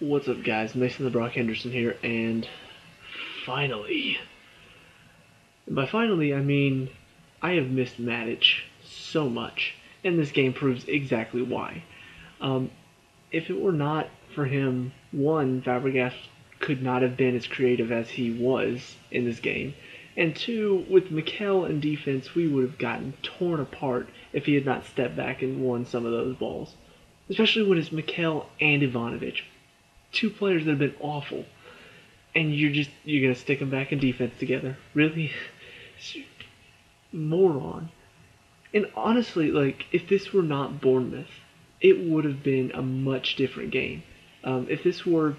What's up, guys? Mason the Brock Henderson here, and finally, and by finally, I mean I have missed Matic so much, and this game proves exactly why. Um, if it were not for him, one, Fabregas could not have been as creative as he was in this game, and two, with Mikel in defense, we would have gotten torn apart if he had not stepped back and won some of those balls. Especially when it's Mikel and Ivanovic, two players that have been awful, and you're gonna stick them back in defense together. Really, moron. And honestly, like if this were not Bournemouth, it would have been a much different game. If this were,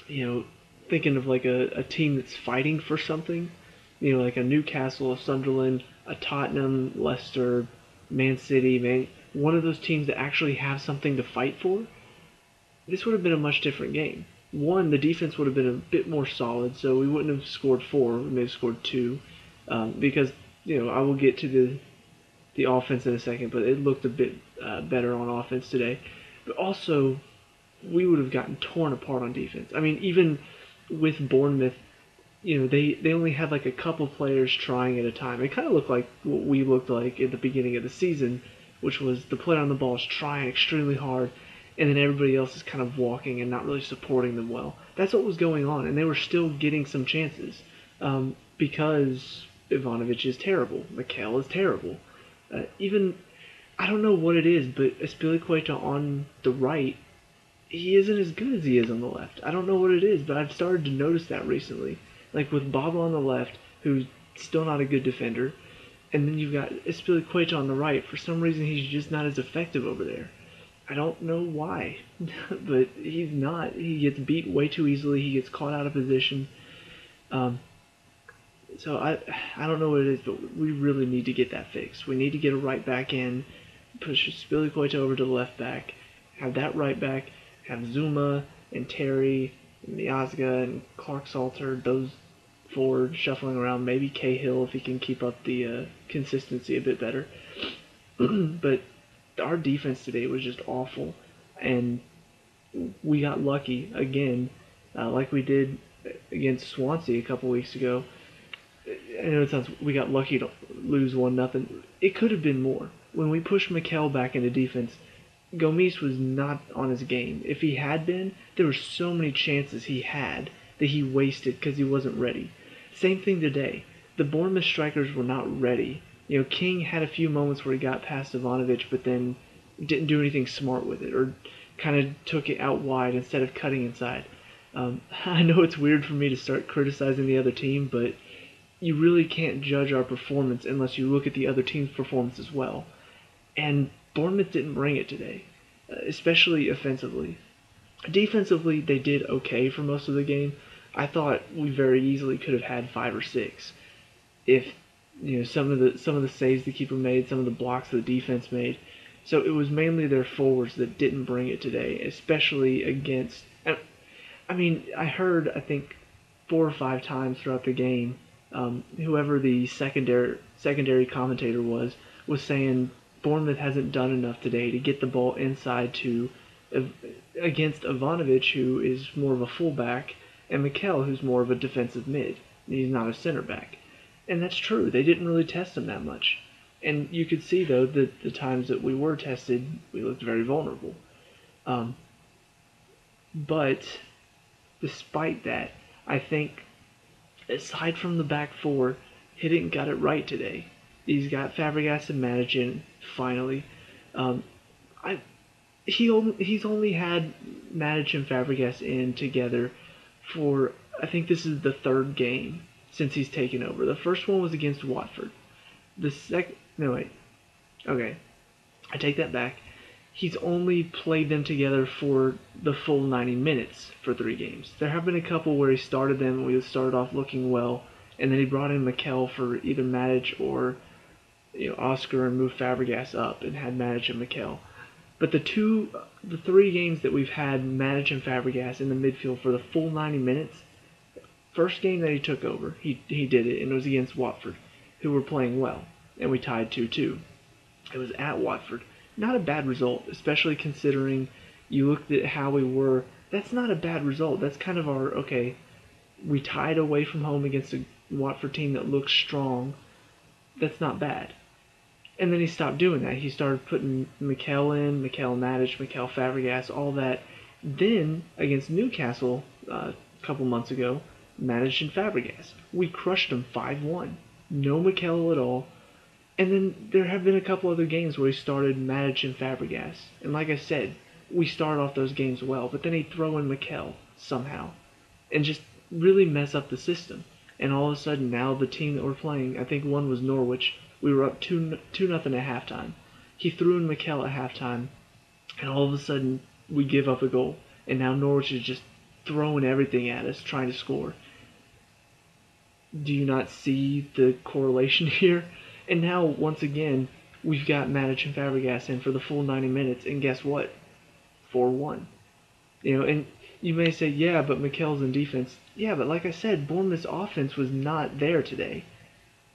you know, thinking of like a team that's fighting for something, like a Newcastle, a Sunderland, a Tottenham, Leicester, Man City, one of those teams that actually have something to fight for, this would have been a much different game. One, the defense would have been a bit more solid, so we wouldn't have scored four, we may have scored two, because I will get to the offense in a second, but it looked a bit better on offense today. But also, we would have gotten torn apart on defense. I mean, even with Bournemouth, they only had like a couple players trying at a time. It kind of looked like what we looked like at the beginning of the season, which was the player on the ball is trying extremely hard, and then everybody else is kind of walking and not really supporting them well. That's what was going on, and they were still getting some chances because Ivanovic is terrible, Mikel is terrible. Even I don't know what it is, but Azpilicueta on the right, he isn't as good as he is on the left. I don't know what it is, but I've started to notice that recently. Like with Baba on the left, who's still not a good defender, and then you've got Azpilicueta on the right. For some reason, he's just not as effective over there. I don't know why, but he's not. He gets beat way too easily. He gets caught out of position. So I don't know what it is, but we really need to get that fixed. We need to get a right back in, push Azpilicueta over to the left back, have that right back, have Zuma and Terry and Miazga and Clark Salter, those forward shuffling around, maybe Cahill if he can keep up the consistency a bit better. But our defense today was just awful, and we got lucky again, like we did against Swansea a couple weeks ago. I know it sounds we got lucky to lose 1-0. It could have been more. When we pushed Mikel back into defense, Gomes was not on his game. If he had been, there were so many chances he had that he wasted because he wasn't ready. Same thing today. The Bournemouth strikers were not ready. King had a few moments where he got past Ivanovic, but then didn't do anything smart with it, or kind of took it out wide instead of cutting inside. I know it's weird for me to start criticizing the other team, but you really can't judge our performance unless you look at the other team's performance as well. And Bournemouth didn't bring it today, especially offensively. Defensively, they did okay for most of the game. I thought we very easily could have had 5 or 6 if some of the saves the keeper made, some of the blocks the defense made. So it was mainly their forwards that didn't bring it today, especially against. I heard I think 4 or 5 times throughout the game, whoever the secondary commentator was saying Bournemouth hasn't done enough today to get the ball inside to against Ivanovic, who is more of a fullback, and Mikel, who's more of a defensive mid. He's not a center back. And that's true. They didn't really test him that much. And you could see, though, that the times that we were tested, we looked very vulnerable. But despite that, I think, aside from the back four, Hiddink got it right today. He's got Fabregas and Matic finally. He's only had Matic and Fabregas in together for, I think this is the 3rd game since he's taken over. The first one was against Watford. Okay, I take that back. He's only played them together for the full 90 minutes for 3 games. There have been a couple where he started them and we started off looking well, and then he brought in Mikel for either Matic or Oscar and moved Fabregas up and had Matic and Mikel. But the 3 games that we've had Matic and Fabregas in the midfield for the full 90 minutes, first game that he took over, he did it, and it was against Watford, who were playing well, and we tied 2-2. It was at Watford. Not a bad result, especially considering you looked at how we were that's not a bad result. That's kind of our, okay, we tied away from home against a Watford team that looks strong. That's not bad. And then he stopped doing that. He started putting Mikel in, Mikel Matic, Mikel Fabregas, all that. Then, against Newcastle a couple months ago, Matic and Fabregas. We crushed them 5-1. No Mikel at all. And then there have been a couple other games where he started Matic and Fabregas. And like I said, we started off those games well, but then he'd throw in Mikel somehow. And just really mess up the system. And all of a sudden, now the team that we're playing, I think one was Norwich, we were up 2-0 at halftime. He threw in Mikel at halftime, and all of a sudden, we give up a goal. And now Norwich is just throwing everything at us, trying to score. Do you not see the correlation here? And now, once again, we've got Matic and Fabregas in for the full 90 minutes, and guess what? 4-1. And you may say, yeah, but Mikel's in defense. Yeah, but like I said, Bournemouth's offense was not there today.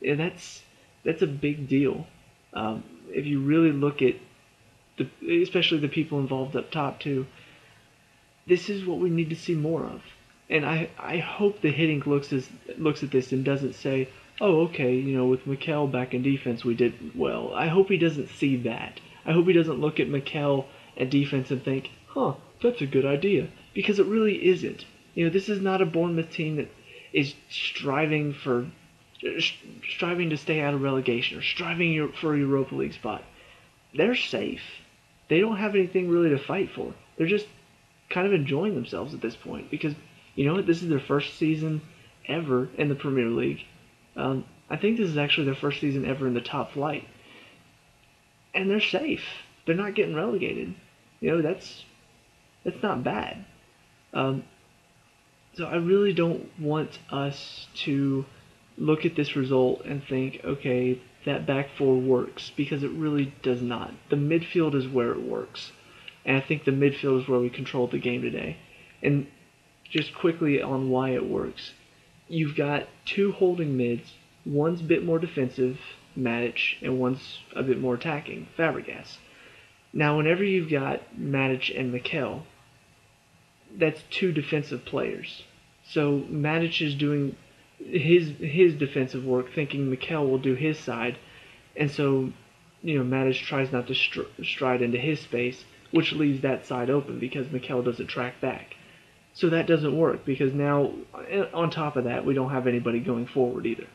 And that's a big deal. If you really look at, especially the people involved up top too, this is what we need to see more of. And I hope the Hiddink looks at this and doesn't say, oh, okay, with Mikel back in defense we did well. I hope he doesn't see that. I hope he doesn't look at Mikel at defense and think, that's a good idea. Because it really isn't. This is not a Bournemouth team that is striving to stay out of relegation or striving for a Europa League spot. They're safe. They don't have anything really to fight for. They're just kind of enjoying themselves at this point because, this is their first season ever in the Premier League. I think this is actually their first season ever in the top flight. And they're safe. They're not getting relegated. That's not bad. So I really don't want us to look at this result and think, okay, that back four works, because it really does not. The midfield is where it works. And I think the midfield is where we controlled the game today. And just quickly on why it works. You've got two holding mids. One's a bit more defensive, Matic, and one's a bit more attacking, Fabregas. Now, whenever you've got Matic and Mikel, that's two defensive players. So Matic is doing his defensive work, thinking Mikel will do his side, and so Matic tries not to stride into his space, which leaves that side open because Mikel doesn't track back. So that doesn't work because now, on top of that, we don't have anybody going forward either.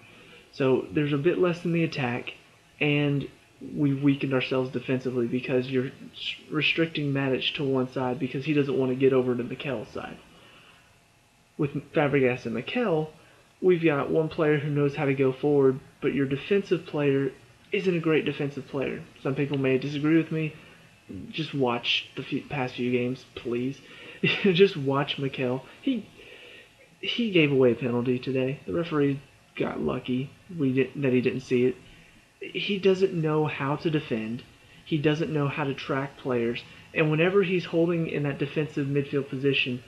So there's a bit less in the attack, and we've weakened ourselves defensively because you're restricting Matic to one side because he doesn't want to get over to Mikel's side. With Fabregas and Mikel, we've got one player who knows how to go forward, but your defensive player isn't a great defensive player. Some people may disagree with me. Just watch the past few games, please. Just watch Mikel. He gave away a penalty today. The referee got lucky that he didn't see it. He doesn't know how to defend. He doesn't know how to track players. And whenever he's holding in that defensive midfield position,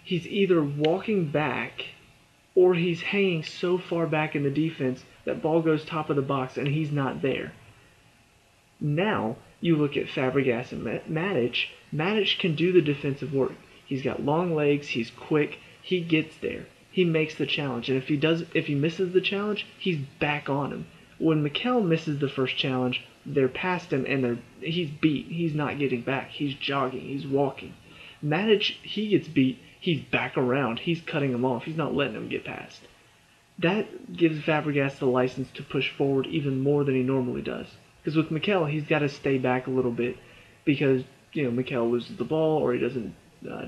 he's either walking back or he's hanging so far back in the defense that ball goes top of the box and he's not there. Now, you look at Fabregas and Matic. Matic can do the defensive work. He's got long legs, he's quick, he gets there. He makes the challenge, and if he misses the challenge, he's back on him. When Mikel misses the first challenge, they're past him and he's beat. He's not getting back. He's jogging, he's walking. Matic, he gets beat, he's back around, he's cutting him off, he's not letting him get past. That gives Fabregas the license to push forward even more than he normally does. Because with Mikel, he's got to stay back a little bit because, Mikel loses the ball or he doesn't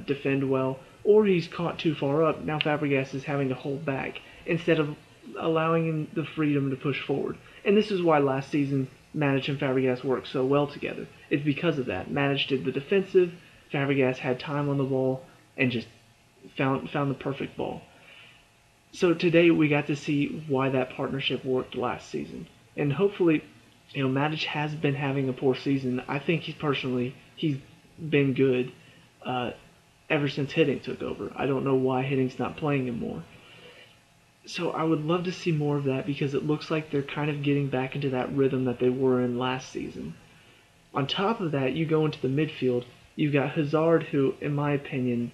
defend well, or he's caught too far up. Now Fabregas is having to hold back instead of allowing him the freedom to push forward. And this is why last season Matic and Fabregas worked so well together. It's because of that. Matic did the defensive, Fabregas had time on the ball, and just found the perfect ball. So today we got to see why that partnership worked last season. And hopefully, Matic has been having a poor season. I think he's been good ever since Hiddink took over. I don't know why Hiddink's not playing him more. So I would love to see more of that because it looks like they're kind of getting back into that rhythm that they were in last season. On top of that, you go into the midfield. You've got Hazard, who, in my opinion,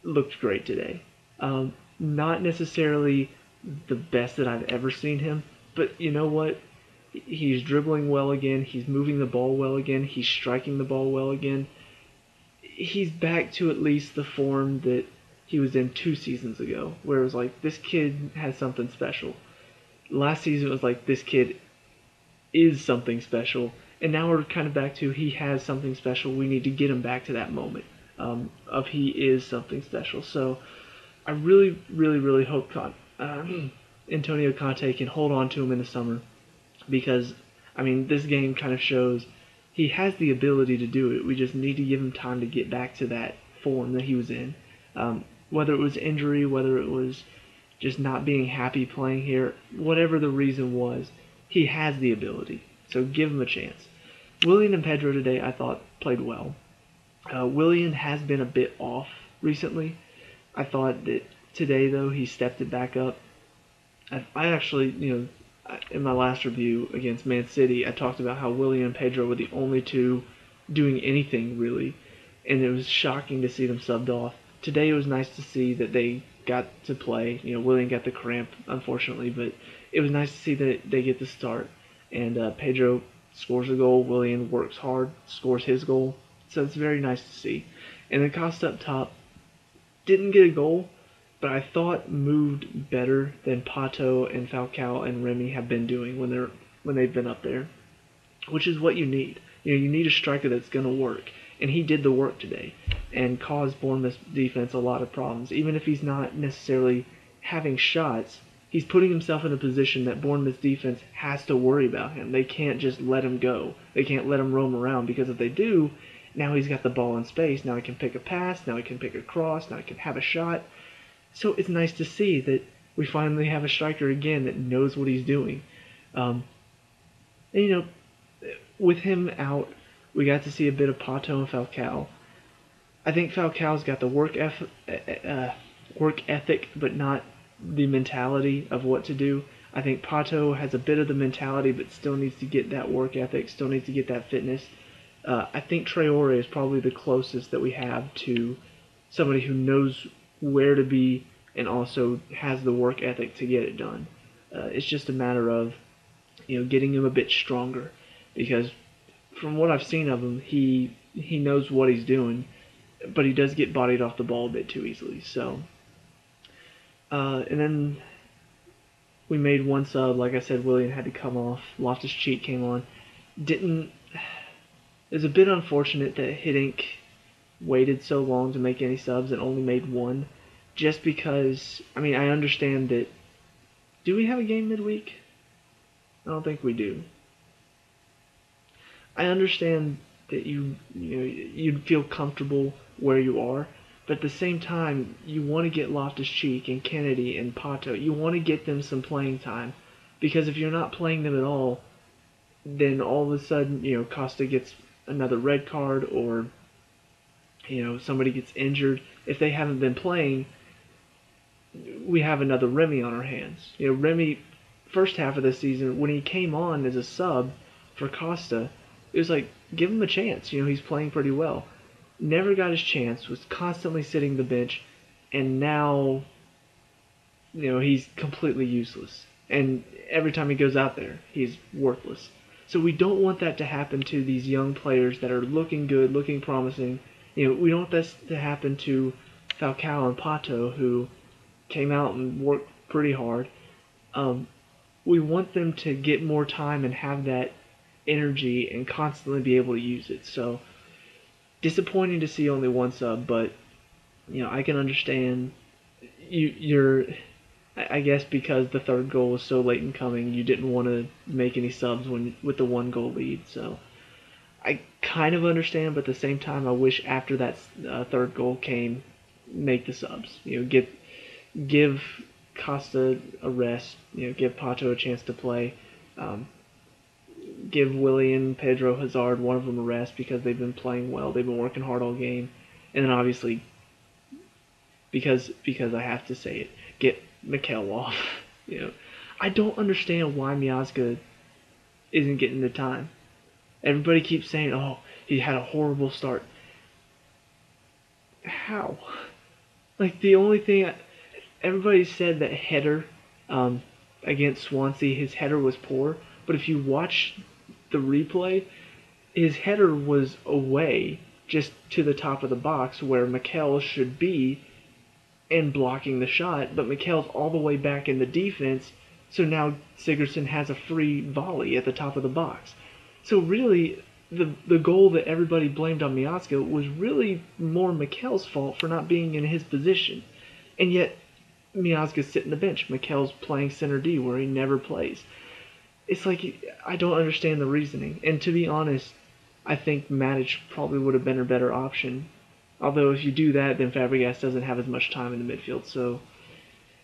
looked great today. Not necessarily the best that I've ever seen him, but you know what? He's dribbling well again. He's moving the ball well again. He's striking the ball well again. He's back to at least the form that he was in 2 seasons ago, where it was like, this kid has something special. Last season it was like, this kid is something special, and now we're kind of back to, he has something special. We need to get him back to that moment of he is something special. So I really, really, really hope Antonio Conte can hold on to him in the summer, because, I mean, this game kind of shows he has the ability to do it. We just need to give him time to get back to that form that he was in. Whether it was injury, whether it was just not being happy playing here, whatever the reason was, he has the ability. So give him a chance. Willian and Pedro today, I thought, played well. Willian has been a bit off recently. I thought that today, though, he stepped it back up. I actually, in my last review against Man City, I talked about how Willian and Pedro were the only two doing anything, really, and it was shocking to see them subbed off. Today, it was nice to see that they got to play. Willian got the cramp, unfortunately, but it was nice to see that they get the start. And Pedro scores a goal. Willian works hard, scores his goal. So it's very nice to see. And then Costa up top didn't get a goal, but I thought moved better than Pato and Falcao and Remy have been doing when they've been up there, which is what you need. You need a striker that's going to work, and he did the work today and caused Bournemouth's defense a lot of problems. Even if he's not necessarily having shots, he's putting himself in a position that Bournemouth's defense has to worry about him. They can't just let him go. They can't let him roam around, because if they do, now he's got the ball in space. Now he can pick a pass. Now he can pick a cross. Now he can have a shot. So it's nice to see that we finally have a striker again that knows what he's doing. And, with him out, we got to see a bit of Pato and Falcao. I think Falcao's got the work ethic, but not the mentality of what to do. I think Pato has a bit of the mentality, but still needs to get that work ethic, still needs to get that fitness. I think Traore is probably the closest that we have to somebody who knows where to be and also has the work ethic to get it done. It's just a matter of getting him a bit stronger, because from what I've seen of him, he knows what he's doing, but he does get bodied off the ball a bit too easily. So, and then we made one sub. Like I said, Willian had to come off. Loftus-Cheek came on. It was a bit unfortunate that Hiddink waited so long to make any subs and only made one, just because, I understand that. Do we have a game midweek? I don't think we do. I understand that you'd feel comfortable where you are, but at the same time, you want to get Loftus-Cheek and Kennedy and Pato. You want to get them some playing time, because if you're not playing them at all, then all of a sudden, Costa gets another red card, or somebody gets injured. If they haven't been playing, we have another Remy on our hands. Remy, first half of the season, when he came on as a sub for Costa, it was like, give him a chance. He's playing pretty well. Never got his chance, was constantly sitting the bench, and now, he's completely useless. And every time he goes out there, he's worthless. So we don't want that to happen to these young players that are looking good, looking promising. We don't want this to happen to Falcao and Pato, who came out and worked pretty hard. We want them to get more time and have that energy and constantly be able to use it. So, disappointing to see only one sub, but I can understand I guess because the third goal was so late in coming, you didn't want to make any subs with the 1-goal lead. So I kind of understand, but at the same time, I wish after that third goal came, make the subs. Give Costa a rest. Give Pato a chance to play. Give Willian, Pedro, Hazard, one of them a rest, because they've been playing well. They've been working hard all game. And then obviously, because I have to say it, get Mikel off. I don't understand why Miazga isn't getting the time. Everybody keeps saying, "Oh, he had a horrible start." How? Like the only thing, everybody said that header um, against Swansea, his header was poor. But if you watch the replay, his header was away just to the top of the box where Mikel should be and blocking the shot, but Mikel's all the way back in the defense, so now Sigurdsson has a free volley at the top of the box. So really, the goal that everybody blamed on Miazga was really more Mikel's fault for not being in his position. And yet, Miazga's sitting the bench. Mikel's playing center D where he never plays. It's like, I don't understand the reasoning. And to be honest, I think Matic probably would have been a better option. Although if you do that, then Fabregas doesn't have as much time in the midfield. So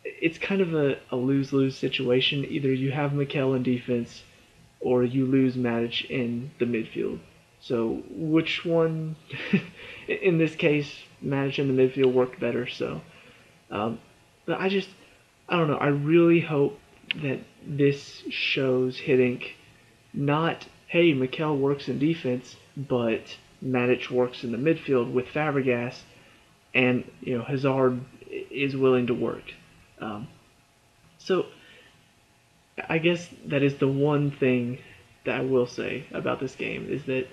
it's kind of a lose-lose situation. Either you have Mikel in defense, or you lose Matic in the midfield. So which one? In this case, Matic in the midfield worked better. So, but I don't know. I really hope that this shows Hiddink not, hey, Mikel works in defense, but Matic works in the midfield with Fabregas, and Hazard is willing to work. So I guess that is the one thing that I will say about this game is that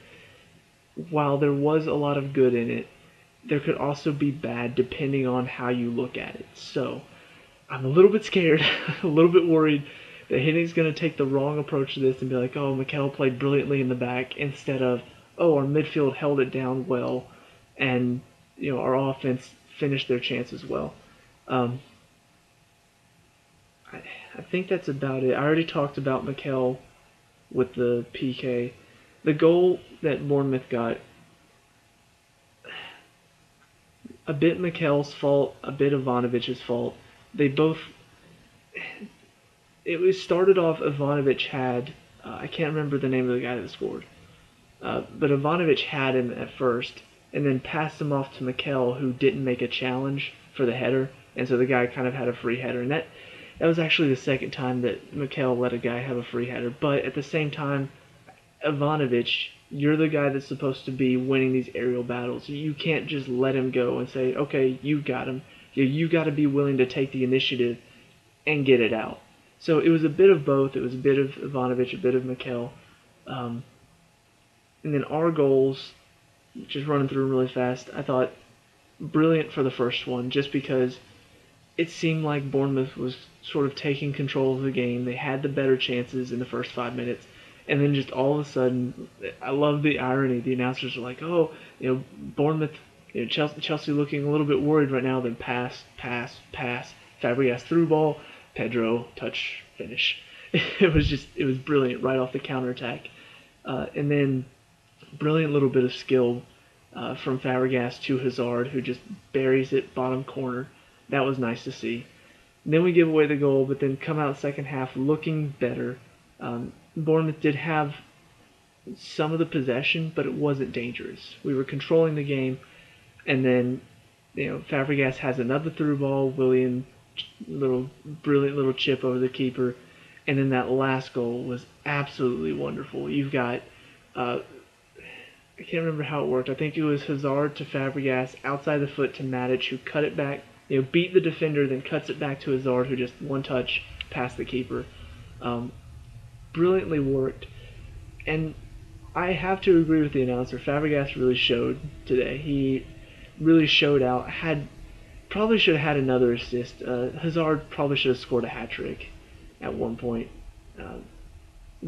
while there was a lot of good in it, there could also be bad depending on how you look at it. So I'm a little bit scared, a little bit worried that Hennick's going to take the wrong approach to this and be like, oh, Mikel played brilliantly in the back, instead of, oh, our midfield held it down well, and our offense finished their chances well. I think that's about it. I already talked about Mikel with the PK. The goal that Bournemouth got, a bit Mikel's fault, a bit Ivanovic's fault. They both. It was started off. Ivanovic had. I can't remember the name of the guy that scored. But Ivanovic had him at first, and then passed him off to Mikel, who didn't make a challenge for the header, and so the guy kind of had a free header. And that was actually the second time that Mikel let a guy have a free header. But at the same time, Ivanovic, you're the guy that's supposed to be winning these aerial battles. You can't just let him go and say, okay, you got him. You got to be willing to take the initiative and get it out. So it was a bit of both. It was a bit of Ivanovic, a bit of Mikel. And then our goals, just running through them really fast, I thought brilliant for the first one, just because it seemed like Bournemouth was sort of taking control of the game. They had the better chances in the first 5 minutes. And then just all of a sudden, I love the irony. The announcers are like, oh, Bournemouth, Chelsea looking a little bit worried right now. Then pass. Fabregas through ball, Pedro, touch, finish. It was brilliant right off the counterattack. And then brilliant little bit of skill from Fabregas to Hazard, who just buries it bottom corner. That was nice to see. And then we give away the goal, but then come out second half looking better. Bournemouth did have some of the possession, but it wasn't dangerous. We were controlling the game, and then Fabregas has another through ball. Willian, brilliant little chip over the keeper, and then that last goal was absolutely wonderful. You've got I can't remember how it worked. I think it was Hazard to Fabregas, outside the foot to Matic, who cut it back, beat the defender, then cuts it back to Hazard, who just one touch past the keeper. Brilliantly worked. And I have to agree with the announcer. Fabregas really showed today. He really showed out. Probably should have had another assist. Hazard probably should have scored a hat-trick at one point.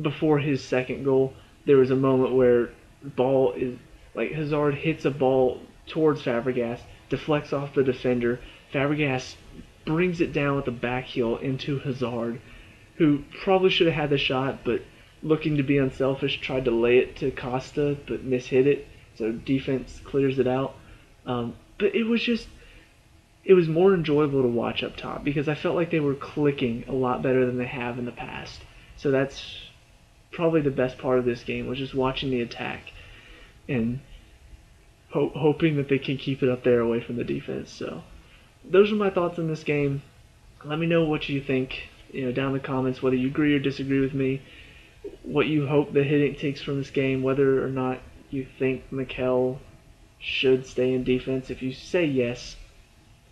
Before his second goal, there was a moment where the ball is like Hazard hits a ball towards Fabregas, deflects off the defender. Fabregas brings it down with the back heel into Hazard, who probably should have had the shot, but looking to be unselfish, tried to lay it to Costa, but mishit it, so defense clears it out. But it was more enjoyable to watch up top, because I felt like they were clicking a lot better than they have in the past. So that's probably the best part of this game, was just watching the attack and hoping that they can keep it up there away from the defense. So those are my thoughts on this game. Let me know what you think, down in the comments, whether you agree or disagree with me, what you hope that Hiddink takes from this game, whether or not you think Mikel should stay in defense. If you say yes,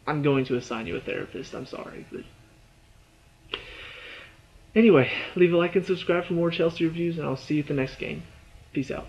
I'm going to assign you a therapist. I'm sorry, but anyway, leave a like and subscribe for more Chelsea reviews, and I'll see you at the next game. Peace out.